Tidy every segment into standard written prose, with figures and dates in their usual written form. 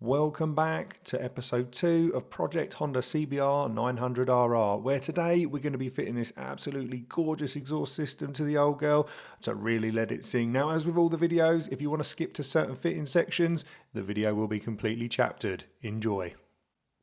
Welcome back to episode 2 of Project Honda CBR900RR, where today we're going to be fitting this absolutely gorgeous exhaust system to the old girl to really let it sing. Now, as with all the videos, if you want to skip to certain fitting sections, the video will be completely chaptered. Enjoy.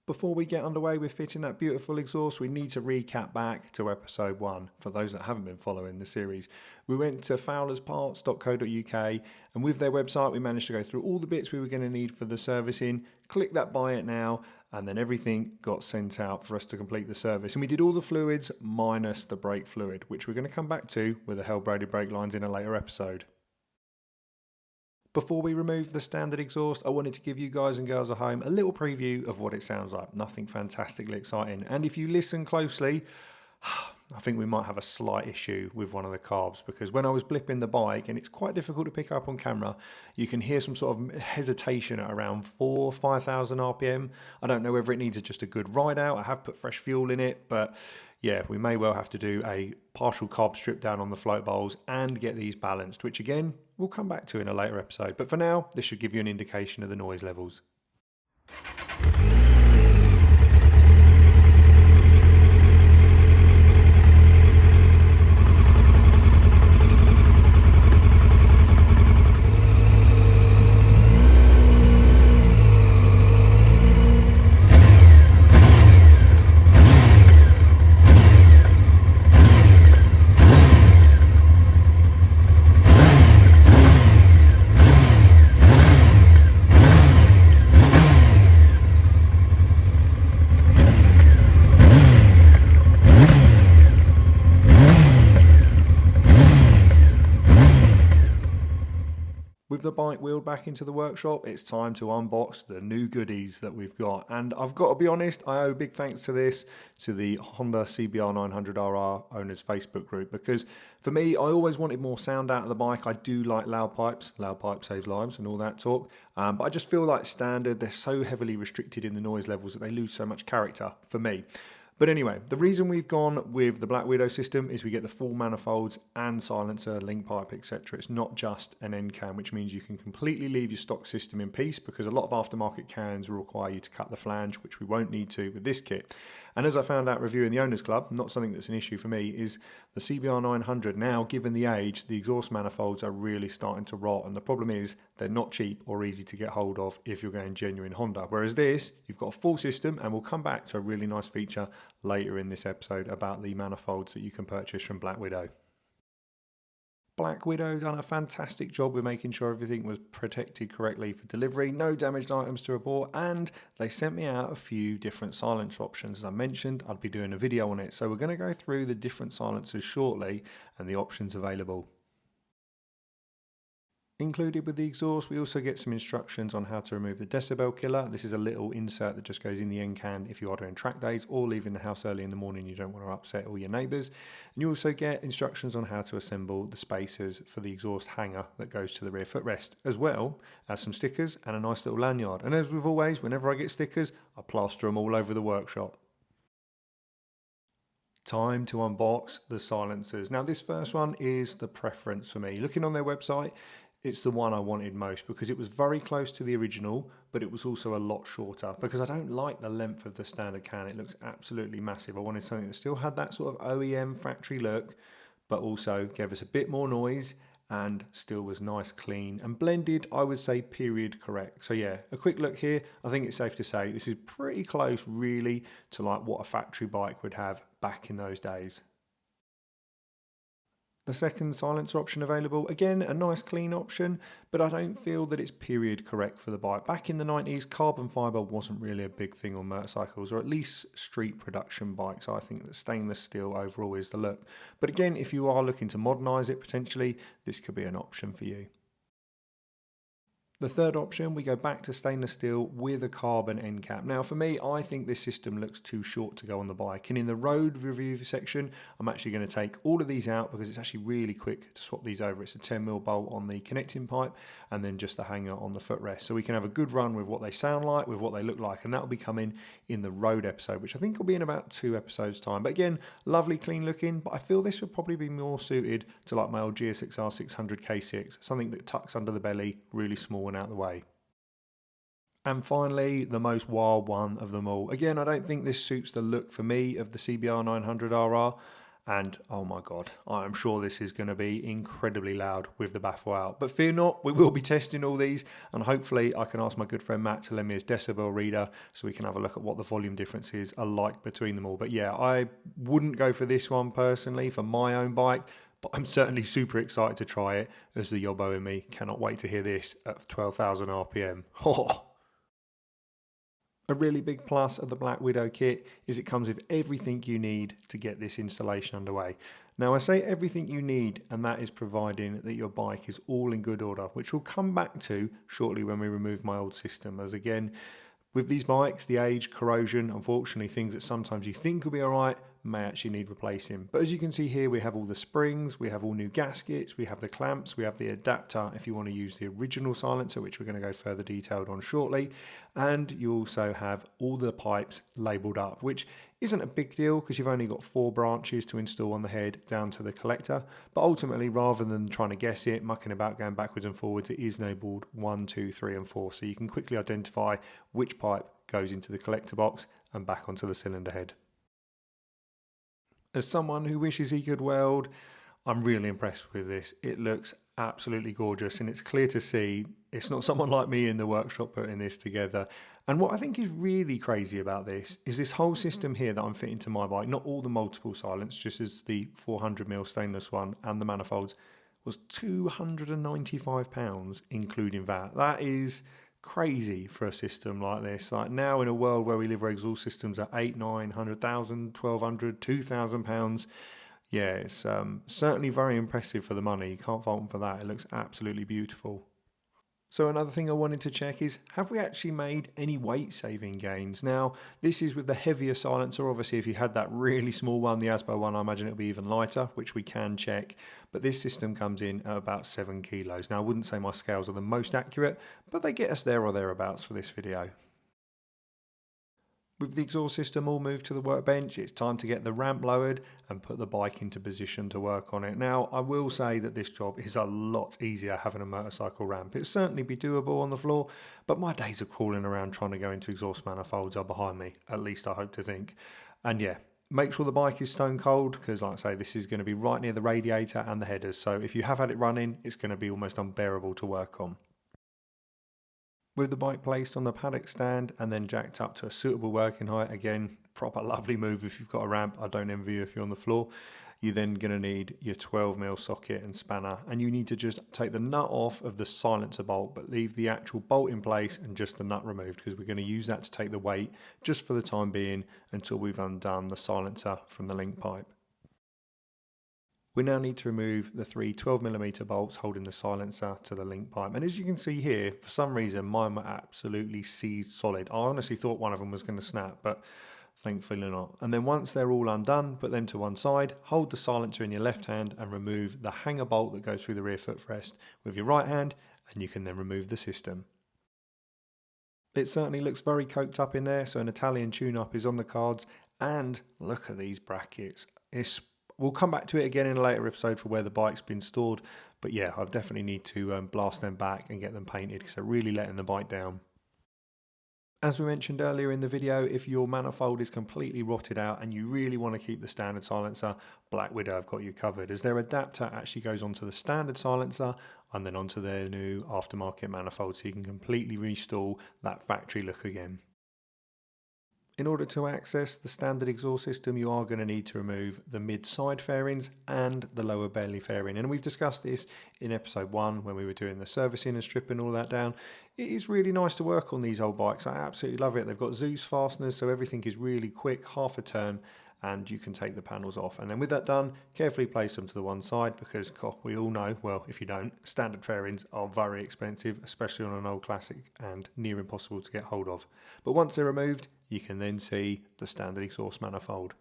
Before we get underway with fitting that beautiful exhaust, we need to recap back to episode 1 for those that haven't been following the series. We went to fowlersparts.co.uk and with their website we managed to go through all the bits we were going to need for the servicing, click that buy it now, and then everything got sent out for us to complete the service. And we did all the fluids minus the brake fluid, which we're going to come back to with the hell-braided brake lines in a later episode. Before we remove the standard exhaust, I wanted to give you guys and girls at home a little preview of what it sounds like. Nothing fantastically exciting. And if you listen closely, I think we might have a slight issue with one of the carbs, because when I was blipping the bike, and it's quite difficult to pick up on camera, you can hear some sort of hesitation at around 4,000-5,000 RPM. I don't know whether it needs just a good ride out. I have put fresh fuel in it, but yeah, we may well have to do a partial carb strip down on the float bowls and get these balanced, which again, we'll come back to in a later episode. But for now, this should give you an indication of the noise levels. With the bike wheeled back into the workshop, it's time to unbox the new goodies that we've got. And I've got to be honest, I owe big thanks to this to the Honda CBR900RR owners Facebook group, because for me, I always wanted more sound out of the bike. I do like loud pipes saves lives and all that talk. But I just feel like standard, they're so heavily restricted in the noise levels that they lose so much character for me. But anyway, the reason we've gone with the Black Widow system is we get the full manifolds and silencer, link pipe, etc. It's not just an end can, which means you can completely leave your stock system in peace, because a lot of aftermarket cans will require you to cut the flange, which we won't need to with this kit. And as I found out reviewing the Owners Club, not something that's an issue for me, is the CBR900 now, given the age, the exhaust manifolds are really starting to rot. And the problem is they're not cheap or easy to get hold of if you're going genuine Honda. Whereas this, you've got a full system, and we'll come back to a really nice feature later in this episode about the manifolds that you can purchase from Black Widow. Black Widow done a fantastic job with making sure everything was protected correctly for delivery, no damaged items to report, and they sent me out a few different silencer options. As I mentioned, I'd be doing a video on it, so we're going to go through the different silencers shortly and the options available. Included with the exhaust, we also get some instructions on how to remove the decibel killer. This is a little insert that just goes in the end can if you are doing track days or leaving the house early in the morning, you don't want to upset all your neighbours. And you also get instructions on how to assemble the spacers for the exhaust hanger that goes to the rear footrest, as well as some stickers and a nice little lanyard. And as with always, whenever I get stickers, I plaster them all over the workshop. Time to unbox the silencers. Now this first one is the preference for me. Looking on their website, it's the one I wanted most because it was very close to the original, but it was also a lot shorter, because I don't like the length of the standard can. It looks absolutely massive. I wanted something that still had that sort of OEM factory look, but also gave us a bit more noise and still was nice, clean and blended, I would say period correct. So yeah, a quick look here. I think it's safe to say this is pretty close really to like what a factory bike would have back in those days. The second silencer option available, again a nice clean option, but I don't feel that it's period correct for the bike. Back in the 90s, carbon fibre wasn't really a big thing on motorcycles, or at least street production bikes. I think that stainless steel overall is the look. But again, if you are looking to modernise it potentially, this could be an option for you. The third option, we go back to stainless steel with a carbon end cap. Now for me, I think this system looks too short to go on the bike, and in the road review section, I'm actually going to take all of these out because it's actually really quick to swap these over. It's a 10mm bolt on the connecting pipe and then just the hanger on the footrest. So we can have a good run with what they sound like, with what they look like, and that will be coming in the road episode, which I think will be in about 2 episodes time. But again, lovely clean looking, but I feel this would probably be more suited to like my old GSXR 600 K6, something that tucks under the belly, really small and out the way. And finally, the most wild one of them all. Again, I don't think this suits the look for me of the CBR900RR. And oh my God, I am sure this is going to be incredibly loud with the baffle out. But fear not, we will be testing all these. And hopefully I can ask my good friend Matt to lend me his decibel reader so we can have a look at what the volume differences are like between them all. But yeah, I wouldn't go for this one personally for my own bike. But I'm certainly super excited to try it, as the yobbo in me cannot wait to hear this at 12,000 RPM. A really big plus of the Black Widow kit is it comes with everything you need to get this installation underway. Now I say everything you need, and that is providing that your bike is all in good order, which we'll come back to shortly when we remove my old system, as again, with these bikes, the age, corrosion, unfortunately things that sometimes you think will be alright may actually need replacing. But as you can see here, we have all the springs, we have all new gaskets, we have the clamps, we have the adapter if you want to use the original silencer, which we're going to go further detailed on shortly. And you also have all the pipes labelled up, which isn't a big deal because you've only got 4 branches to install on the head down to the collector. But ultimately, rather than trying to guess it, mucking about going backwards and forwards, it is labelled 1, 2, 3 and 4. So you can quickly identify which pipe goes into the collector box and back onto the cylinder head. As someone who wishes he could weld, I'm really impressed with this. It looks absolutely gorgeous, and it's clear to see it's not someone like me in the workshop putting this together. And what I think is really crazy about this is this whole system here that I'm fitting to my bike, not all the multiple silence, just as the 400mm stainless one and the manifolds, was £295 including VAT. That is crazy for a system like this. Like now in a world where we live where exhaust systems are 8, 9, 100,000, 1,200, £2,000. Yeah, it's certainly very impressive for the money. You can't fault them for that. It looks absolutely beautiful. So another thing I wanted to check is, have we actually made any weight saving gains? Now, this is with the heavier silencer. Obviously, if you had that really small one, the Asbo one, I imagine it'll be even lighter, which we can check. But this system comes in at about 7 kilos. Now, I wouldn't say my scales are the most accurate, but they get us there or thereabouts for this video. With the exhaust system all moved to the workbench, it's time to get the ramp lowered and put the bike into position to work on it. Now, I will say that this job is a lot easier having a motorcycle ramp. It'll certainly be doable on the floor, but my days of crawling around trying to go into exhaust manifolds are behind me, at least I hope to think. And yeah, make sure the bike is stone cold, because like I say, this is going to be right near the radiator and the headers, so if you have had it running, it's going to be almost unbearable to work on. With the bike placed on the paddock stand and then jacked up to a suitable working height, again, proper lovely move if you've got a ramp. I don't envy you if you're on the floor. You're then going to need your 12mm socket and spanner, and you need to just take the nut off of the silencer bolt, but leave the actual bolt in place and just the nut removed, because we're going to use that to take the weight just for the time being until we've undone the silencer from the link pipe. We now need to remove the 3 12mm bolts holding the silencer to the link pipe. And as you can see here, for some reason mine were absolutely seized solid. I honestly thought one of them was going to snap, but thankfully not. And then once they're all undone, put them to one side, hold the silencer in your left hand and remove the hanger bolt that goes through the rear footrest with your right hand, and you can then remove the system. It certainly looks very coked up in there, so an Italian tune-up is on the cards. And look at these brackets. We'll come back to it again in a later episode for where the bike's been stored. But yeah, I definitely need to blast them back and get them painted, because they're really letting the bike down. As we mentioned earlier in the video, if your manifold is completely rotted out and you really want to keep the standard silencer, Black Widow have got you covered, as their adapter actually goes onto the standard silencer and then onto their new aftermarket manifold, so you can completely restore that factory look again. In order to access the standard exhaust system, you are going to need to remove the mid-side fairings and the lower belly fairing. And we've discussed this in episode 1 when we were doing the servicing and stripping all that down. It is really nice to work on these old bikes. I absolutely love it. They've got Zeus fasteners, so everything is really quick, half a turn, and you can take the panels off. And then with that done, carefully place them to the one side, because we all know, well, if you don't, standard fairings are very expensive, especially on an old classic, and near impossible to get hold of. But once they're removed, you can then see the standard exhaust manifold.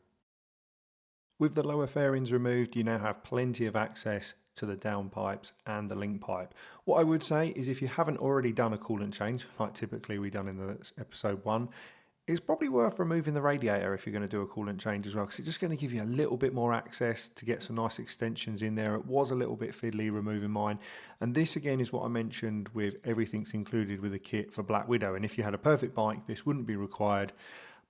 With the lower fairings removed, you now have plenty of access to the downpipes and the link pipe. What I would say is, if you haven't already done a coolant change, like typically we done in the episode 1, It's probably worth removing the radiator if you're going to do a coolant change as well, because it's just going to give you a little bit more access to get some nice extensions in there. It was a little bit fiddly removing mine. And this again is what I mentioned with everything's included with a kit for Black Widow. And if you had a perfect bike, this wouldn't be required.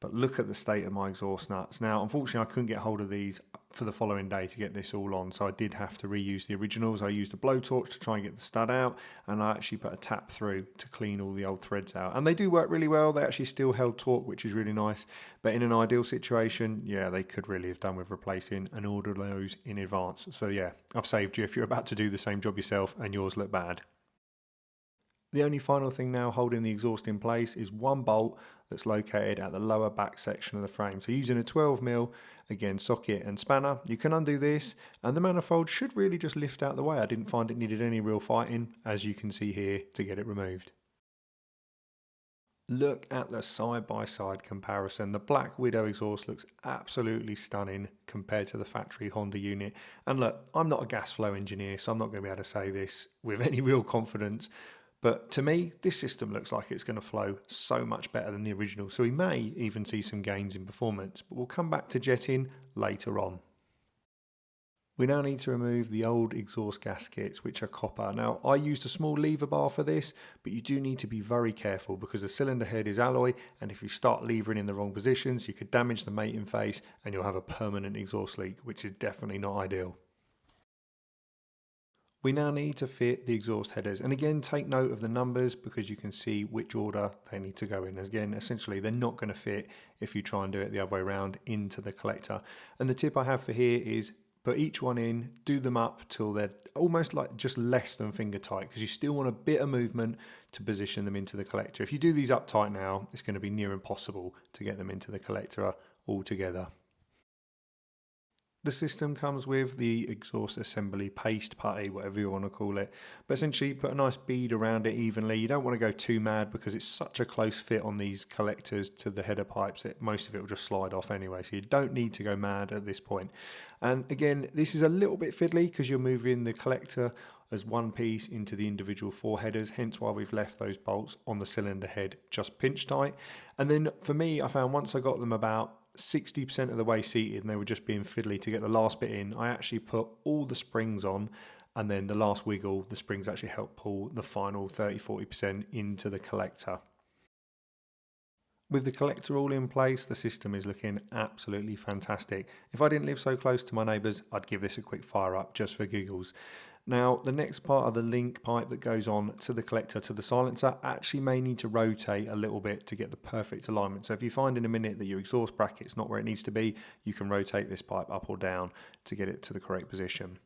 But look at the state of my exhaust nuts. Now, unfortunately, I couldn't get hold of these for the following day to get this all on, so I did have to reuse the originals. I used a blowtorch to try and get the stud out, and I actually put a tap through to clean all the old threads out. And they do work really well. They actually still held torque, which is really nice. But in an ideal situation, yeah, they could really have done with replacing and order those in advance. So yeah, I've saved you if you're about to do the same job yourself and yours look bad. The only final thing now holding the exhaust in place is one bolt that's located at the lower back section of the frame. So using a 12mm, again, socket and spanner, you can undo this and the manifold should really just lift out the way. I didn't find it needed any real fighting, as you can see here, to get it removed. Look at the side-by-side comparison. The Black Widow exhaust looks absolutely stunning compared to the factory Honda unit. And look, I'm not a gas flow engineer, so I'm not going to be able to say this with any real confidence. But to me, this system looks like it's going to flow so much better than the original, so we may even see some gains in performance, but we'll come back to jetting later on. We now need to remove the old exhaust gaskets, which are copper. Now, I used a small lever bar for this, but you do need to be very careful because the cylinder head is alloy, and if you start levering in the wrong positions, you could damage the mating face and you'll have a permanent exhaust leak, which is definitely not ideal. We now need to fit the exhaust headers, and again take note of the numbers because you can see which order they need to go in. Again, essentially they're not going to fit if you try and do it the other way around into the collector. And the tip I have for here is put each one in, do them up till they're almost like just less than finger tight, because you still want a bit of movement to position them into the collector. If you do these up tight now, it's going to be near impossible to get them into the collector altogether. The system comes with the exhaust assembly paste putty, whatever you want to call it. But essentially put a nice bead around it evenly. You don't want to go too mad because it's such a close fit on these collectors to the header pipes that most of it will just slide off anyway. So you don't need to go mad at this point. And again, this is a little bit fiddly because you're moving the collector as one piece into the individual four headers, hence why we've left those bolts on the cylinder head just pinch tight. And then for me, I found once I got them about 60% of the way seated and they were just being fiddly to get the last bit in, I actually put all the springs on, and then the last wiggle, the springs actually help pull the final 30-40% into the collector. With the collector all in place, the system is looking absolutely fantastic. If I didn't live so close to my neighbours, I'd give this a quick fire up just for giggles. Now, the next part of the link pipe that goes on to the collector to the silencer actually may need to rotate a little bit to get the perfect alignment. So if you find in a minute that your exhaust bracket's not where it needs to be, you can rotate this pipe up or down to get it to the correct position.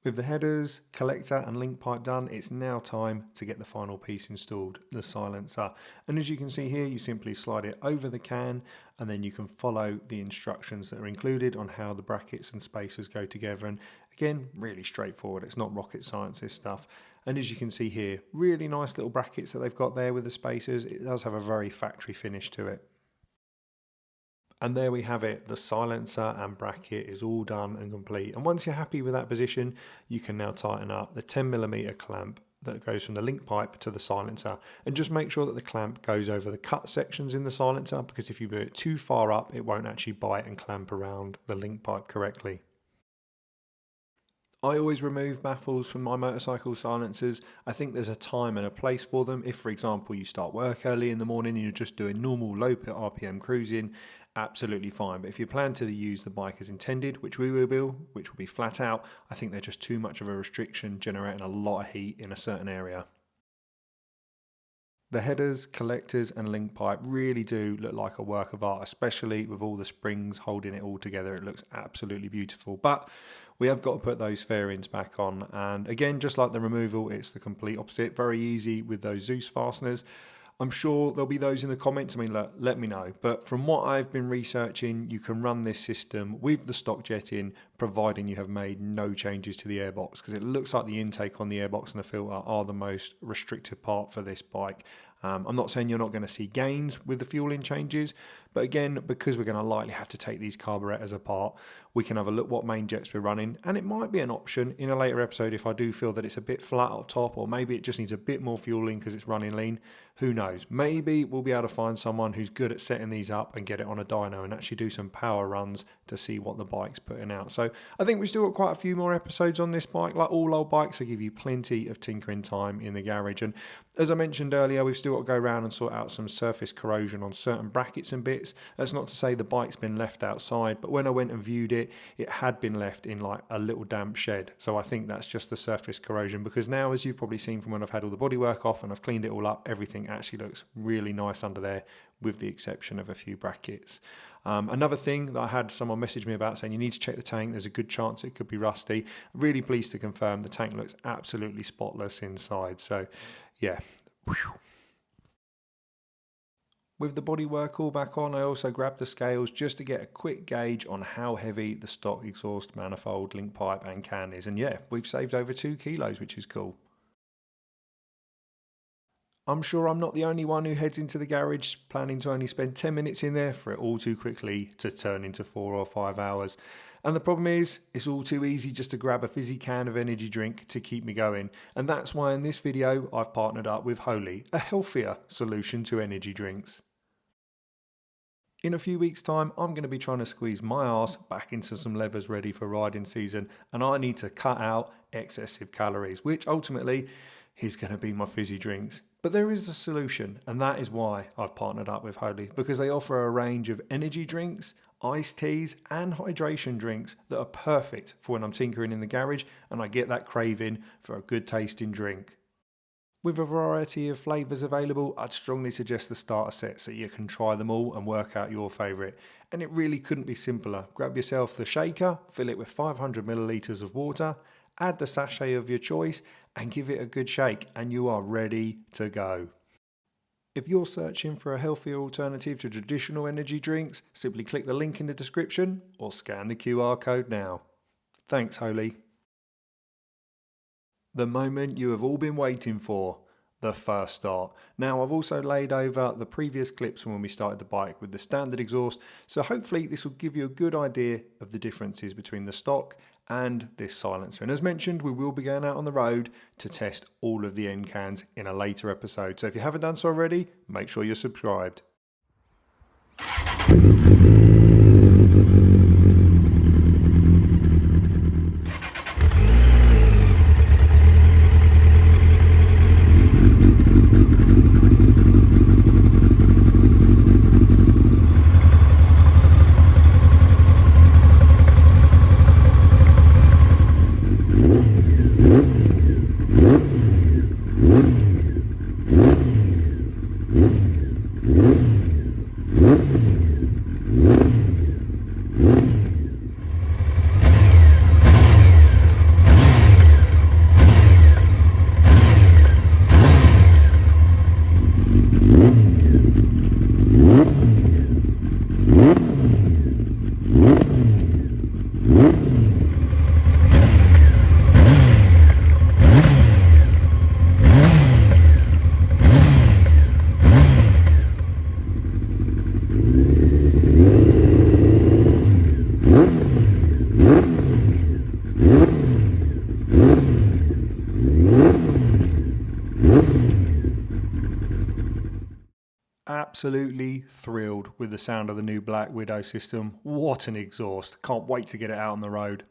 With the headers, collector and link pipe done, it's now time to get the final piece installed, the silencer. And as you can see here, you simply slide it over the can and then you can follow the instructions that are included on how the brackets and spacers go together. And again, really straightforward, it's not rocket science, this stuff. And as you can see here, really nice little brackets that they've got there with the spacers. It does have a very factory finish to it. And there we have it, the silencer and bracket is all done and complete. And once you're happy with that position, you can now tighten up the 10mm clamp that goes from the link pipe to the silencer. And just make sure that the clamp goes over the cut sections in the silencer, because if you put it too far up, it won't actually bite and clamp around the link pipe correctly. I always remove baffles from my motorcycle silencers. I think there's a time and a place for them. If, for example, you start work early in the morning and you're just doing normal low RPM cruising, absolutely fine. But if you plan to use the bike as intended, which we will be, which will be flat out, I think they're just too much of a restriction, generating a lot of heat in a certain area. The headers, collectors and link pipe really do look like a work of art, especially with all the springs holding it all together. It looks absolutely beautiful. But we have got to put those fairings back on. And again, just like the removal, it's the complete opposite. Very easy with those Zeus fasteners. I'm sure there'll be those in the comments. I mean, let me know. But from what I've been researching, you can run this system with the stock jetting, providing you have made no changes to the airbox, because it looks like the intake on the airbox and the filter are the most restrictive part for this bike. I'm not saying you're not going to see gains with the fueling changes, but again, because we're going to likely have to take these carburetors apart, we can have a look what main jets we're running, and it might be an option in a later episode if I do feel that it's a bit flat up top, or maybe it just needs a bit more fueling because it's running lean. Who knows? Maybe we'll be able to find someone who's good at setting these up and get it on a dyno and actually do some power runs to see what the bike's putting out. So I think we've still got quite a few more episodes on this bike. Like all old bikes, I give you plenty of tinkering time in the garage. And as I mentioned earlier, we've still got to go around and sort out some surface corrosion on certain brackets and bits. That's not to say the bike's been left outside, but when I went and viewed it, it had been left in like a little damp shed. So I think that's just the surface corrosion, because now, as you've probably seen from when I've had all the bodywork off and I've cleaned it all up, everything actually looks really nice under there, with the exception of a few brackets. Another thing that I had someone message me about saying you need to check the tank, there's a good chance it could be rusty. Really pleased to confirm the tank looks absolutely spotless inside. So yeah. With the bodywork all back on, I also grabbed the scales just to get a quick gauge on how heavy the stock exhaust manifold, link pipe and can is. And yeah, we've saved over 2 kilos, which is cool. I'm sure I'm not the only one who heads into the garage planning to only spend 10 minutes in there for it all too quickly to turn into 4 or 5 hours. And the problem is, it's all too easy just to grab a fizzy can of energy drink to keep me going. And that's why in this video, I've partnered up with Holy, a healthier solution to energy drinks. In a few weeks' time, I'm going to be trying to squeeze my arse back into some levers ready for riding season, and I need to cut out excessive calories, which ultimately is going to be my fizzy drinks. But there is a solution, and that is why I've partnered up with Holy, because they offer a range of energy drinks, iced teas and hydration drinks that are perfect for when I'm tinkering in the garage and I get that craving for a good tasting drink. With a variety of flavours available, I'd strongly suggest the starter set so you can try them all and work out your favourite. And it really couldn't be simpler. Grab yourself the shaker, fill it with 500 millilitres of water, add the sachet of your choice and give it a good shake, and you are ready to go. If you're searching for a healthier alternative to traditional energy drinks, simply click the link in the description or scan the QR code now. Thanks, Holy. The moment you have all been waiting for, the first start. Now, I've also laid over the previous clips from when we started the bike with the standard exhaust, so hopefully this will give you a good idea of the differences between the stock and this silencer. And as mentioned, we will be going out on the road to test all of the end cans in a later episode. So if you haven't done so already, make sure you're subscribed. Absolutely thrilled with the sound of the new Black Widow system. What an exhaust. Can't wait to get it out on the road.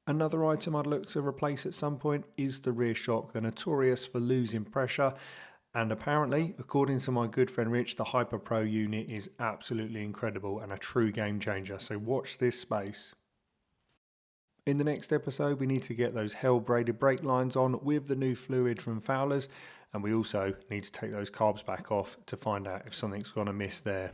Another item I'd look to replace at some point is the rear shock. They're notorious for losing pressure, and apparently, according to my good friend Rich, the Hyper Pro unit is absolutely incredible and a true game changer, so watch this space. In the next episode, we need to get those hell braided brake lines on with the new fluid from Fowlers, and we also need to take those carbs back off to find out if something's gone amiss there.